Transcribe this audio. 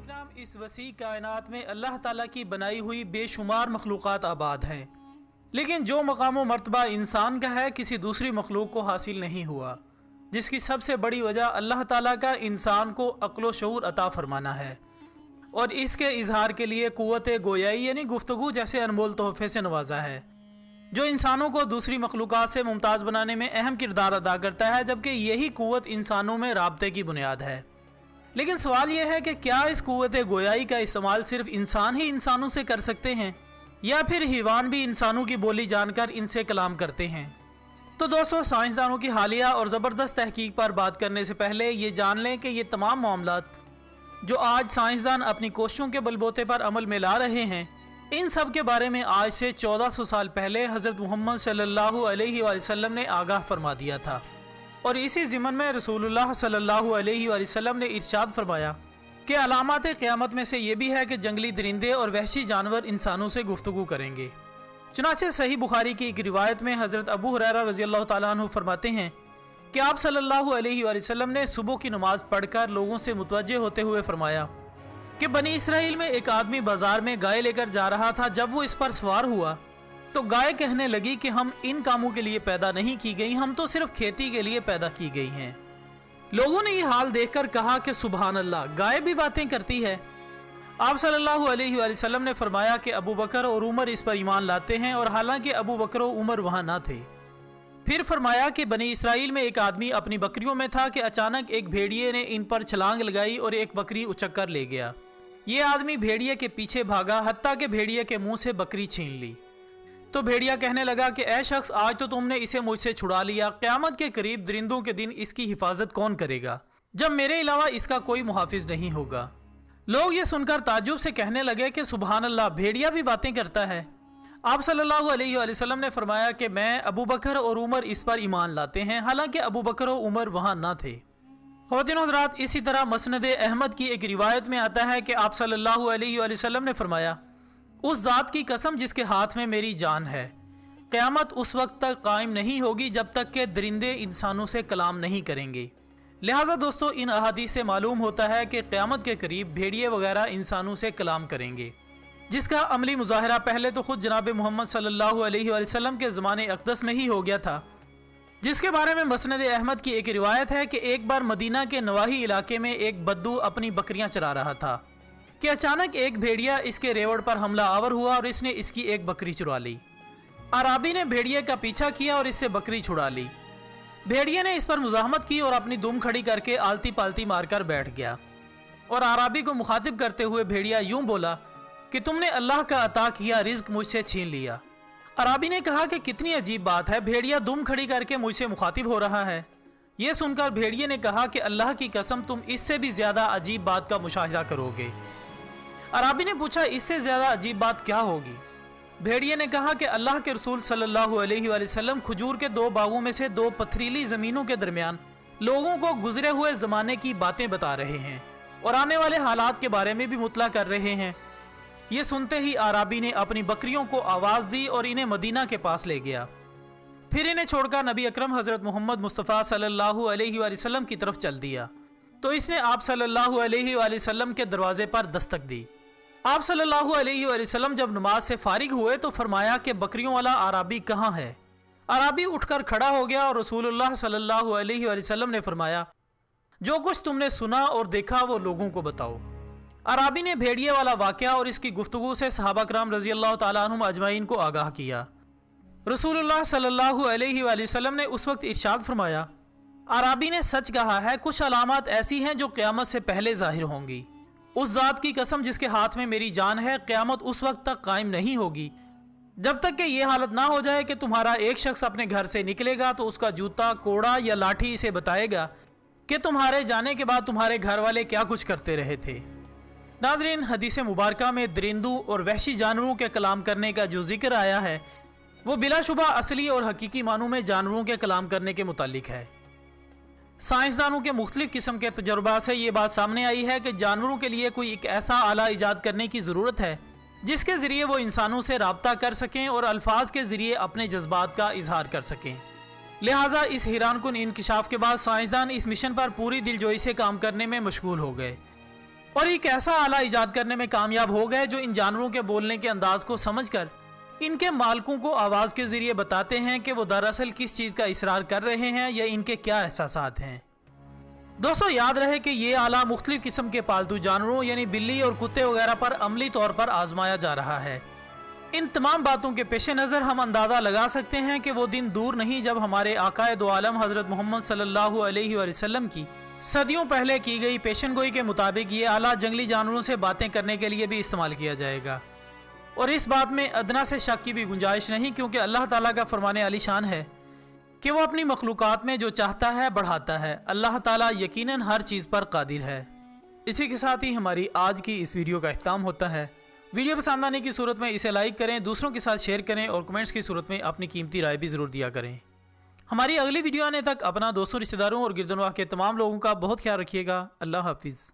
इकराम, इस वसी कायनात में अल्लाह ताला की बनाई हुई बेशुमार मखलूक़ात आबाद हैं, लेकिन जो मकाम व मर्तबा इंसान का है किसी दूसरी मखलूक को हासिल नहीं हुआ, जिसकी सबसे बड़ी वजह अल्लाह ताला का इंसान को अक्ल व शऊर अता फरमाना है और इसके इजहार के लिए कुव्वत गोयाई यानी गुफ्तगू जैसे अनमोल तोहफे से नवाजा है, जो इंसानों को दूसरी मखलूक़ात से मुमताज़ बनाने में अहम किरदार अदा करता है, जबकि यही कुव्वत इंसानों में राब्ते की बुनियाद है। लेकिन सवाल यह है कि क्या इस कुव्वत गोयाई का इस्तेमाल सिर्फ इंसान ही इंसानों से कर सकते हैं या फिर हैवान भी इंसानों की बोली जानकर इनसे कलाम करते हैं? तो दोस्तों, साइंसदानों की हालिया और ज़बरदस्त तहकीक पर बात करने से पहले ये जान लें कि ये तमाम मामलात जो आज साइंसदान अपनी कोशिशों के बलबूते पर अमल में ला रहे हैं, इन सब के बारे में आज से 1400 साल पहले हज़रत मोहम्मद सल्लल्लाहु अलैहि वसल्लम ने आगाह फरमा दिया था। और इसी ज़िमन में रसूलुल्लाह सल्लल्लाहु अलैहि वसल्लम ने इरशाद फरमाया कि अलामात क़यामत में से ये भी है कि जंगली दरिंदे और वहशी जानवर इंसानों से गुफ्तगू करेंगे। चुनांचे सही बुखारी की एक रिवायत में हज़रत अबू हुरैरा रज़ियल्लाहु ताला अन्हु फरमाते हैं कि आप सल्लल्लाहु अलैहि वसल्लम ने सुबह की नमाज पढ़कर लोगों से मुतवज्जे होते हुए फरमाया कि बनी इसराइल में एक आदमी बाजार में गाय लेकर जा रहा था। जब वो इस पर सवार हुआ तो गाय कहने लगी कि हम इन कामों के लिए पैदा नहीं की गई, हम तो सिर्फ खेती के लिए पैदा की गई हैं। लोगों ने ये हाल देखकर कहा कि सुभान अल्लाह, गाय भी बातें करती है। आप सल्लल्लाहु अलैहि वसल्लम ने फरमाया कि अबू बकर और उमर इस पर ईमान लाते हैं, और हालांकि अबू बकर और उमर वहां ना थे। फिर फरमाया कि बनी इसराइल में एक आदमी अपनी बकरियों में था कि अचानक एक भेड़िए ने इन पर छलांग लगाई और एक बकरी उचक कर ले गया। ये आदमी भेड़िए के पीछे भागा, हत्ता के भेड़िए के मुंह से बकरी छीन ली। तो भेड़िया कहने लगा कि ऐ शख्स, आज तो तुमने इसे मुझसे छुड़ा लिया, क़यामत के करीब दरिंदों के दिन इसकी हिफाजत कौन करेगा जब मेरे अलावा इसका कोई मुहाफिज नहीं होगा। लोग ये सुनकर ताज्जुब से कहने लगे कि सुभान अल्लाह, भेड़िया भी बातें करता है। आप सल्लल्लाहु अलैहि वसल्लम ने फरमाया कि मैं, अबू बकर और उमर इस पर ईमान लाते हैं, हालांकि अबू बकर और उमर वहां ना थे। ख़वातीन व हज़रात, इसी तरह मसनद अहमद की एक रिवायत में आता है कि आप सल्लल्लाहु अलैहि वसल्लम ने फरमाया, उस ज़ात की कसम जिसके हाथ में मेरी जान है, क़यामत उस वक्त तक कायम नहीं होगी जब तक कि दरिंदे इंसानों से कलाम नहीं करेंगे। लिहाजा दोस्तों, इन अहादीस से मालूम होता है कि क़यामत के करीब भेड़िए वगैरह इंसानों से कलाम करेंगे, जिसका अमली मुजाहरा पहले तो खुद जनाब मोहम्मद सल्लल्लाहु अलैहि वसल्लम के ज़माने अक़दस में ही हो गया था, जिसके बारे में मसनद अहमद की एक रिवायत है कि एक बार मदीना के नवाही इलाके में एक बद्दू अपनी बकरियां चरा रहा था कि अचानक एक भेड़िया इसके रेवड़ पर हमला आवर हुआ और इसने इसकी एक बकरी चुरा ली। अराबी ने भेड़िए का पीछा किया और इससे बकरी छुड़ा ली। भेड़िए ने इस पर मुज़ाहमत की और अपनी दुम खड़ी करके आलती पालती मारकर बैठ गया, और अराबी को मुखातिब करते हुए भेड़िया यूं बोला कि तुमने अल्लाह का अता किया रिज्क मुझसे छीन लिया। अराबी ने कहा कि कितनी अजीब बात है, भेड़िया दुम खड़ी करके मुझसे मुखातिब हो रहा है। यह सुनकर भेड़िए ने कहा कि अल्लाह की कसम, तुम इससे भी ज्यादा अजीब बात का मुशाहिदा करोगे। अराबी ने पूछा, इससे ज्यादा अजीब बात क्या होगी? भेड़िए ने कहा कि अल्लाह के रसूल सल्लल्लाहु अलैहि वसल्लम खजूर के 2 बागों में से 2 पथरीली जमीनों के दरमियान लोगों को गुजरे हुए जमाने की बातें बता रहे हैं और आने वाले हालात के बारे में भी मुतला कर रहे हैं। ये सुनते ही अराबी ने अपनी बकरियों को आवाज दी और इन्हें मदीना के पास ले गया। फिर इन्हें छोड़कर नबी अकरम हजरत मोहम्मद मुस्तफ़ा सल्लल्लाहु अलैहि वसल्लम की तरफ चल दिया। तो इसने आप सल्लल्लाहु अलैहि वसल्लम के दरवाजे पर दस्तक दी। आप सल्लल्लाहु अलैहि वसल्लम जब नमाज से फारिग हुए तो फरमाया कि बकरियों वाला अराबी कहाँ है? अराबी उठकर खड़ा हो गया और रसूलुल्लाह सल्लल्लाहु अलैहि वसल्लम ने फरमाया, जो कुछ तुमने सुना और देखा वो लोगों को बताओ। अराबी ने भेड़िए वाला वाक़या और इसकी गुफ्तगू से सहाबा कराम रज़ियल्लाहु ताला अन्हुम अजमाइन को आगाह किया। रसूलुल्लाह सल्लल्लाहु अलैहि वसल्लम ने उस वक्त इरशाद फरमाया, अराबी ने सच कहा है, कुछ अलामात ऐसी हैं जो क़यामत से पहले ज़ाहिर होंगी। उस ज़ात की कसम जिसके हाथ में मेरी जान है, क़यामत उस वक्त तक कायम नहीं होगी जब तक कि ये हालत ना हो जाए कि तुम्हारा एक शख्स अपने घर से निकलेगा तो उसका जूता, कोड़ा या लाठी इसे बताएगा कि तुम्हारे जाने के बाद तुम्हारे घर वाले क्या कुछ करते रहे थे। नाज़रीन, हदीस मुबारका में दरिंदों और वहशी जानवरों के कलाम करने का जो जिक्र आया है वो बिलाशुबा असली और हकीकी मानों में जानवरों के कलाम करने के मुतालिक है। साइंसदानों के मुख्तलिफ किस्म के तजुर्बा से ये बात सामने आई है कि जानवरों के लिए कोई एक ऐसा आला ईजाद करने की ज़रूरत है जिसके ज़रिए वो इंसानों से राब्ता कर सकें और अल्फाज के ज़रिए अपने जज्बात का इजहार कर सकें। लिहाजा इस हैरानकुन इंकशाफ के बाद साइंसदान इस मिशन पर पूरी दिलजोई से काम करने में मशगूल हो गए। اور ایک ایسا آلہ ایجاد کرنے میں کامیاب ہو گئے جو ان جانوروں کے بولنے کے انداز کو سمجھ کر ان کے مالکوں کو آواز کے ذریعے بتاتے ہیں کہ وہ دراصل کس چیز کا اصرار کر رہے ہیں یا ان کے کیا احساسات ہیں۔ دوستو یاد رہے کہ یہ آلہ مختلف قسم کے پالتو جانوروں یعنی بلی اور کتے وغیرہ پر عملی طور پر آزمایا جا رہا ہے۔ ان تمام باتوں کے پیش نظر ہم اندازہ لگا سکتے ہیں کہ وہ دن دور نہیں جب ہمارے آقائے دو عالم حضرت محمد صلی اللہ علیہ وسلم کی صدیوں پہلے کی گئی پیشن گوئی کے مطابق یہ آلہ جنگلی جانوروں سے باتیں کرنے کے لیے بھی استعمال کیا جائے گا، اور اس بات میں ادنا سے شک کی بھی گنجائش نہیں، کیونکہ اللہ تعالیٰ کا فرمان عالی شان ہے کہ وہ اپنی مخلوقات میں جو چاہتا ہے بڑھاتا ہے۔ اللہ تعالیٰ یقیناً ہر چیز پر قادر ہے۔ اسی کے ساتھ ہی ہماری آج کی اس ویڈیو کا اختتام ہوتا ہے۔ ویڈیو پسند آنے کی صورت میں اسے لائک کریں، دوسروں کے ساتھ شیئر کریں اور کمنٹس کی صورت میں اپنی قیمتی رائے بھی ضرور دیا کریں۔ ہماری اگلی ویڈیو آنے تک اپنا دوستوں، رشتہ داروں اور گرد و نواح کے تمام لوگوں کا بہت خیال رکھیے گا۔ اللہ حافظ۔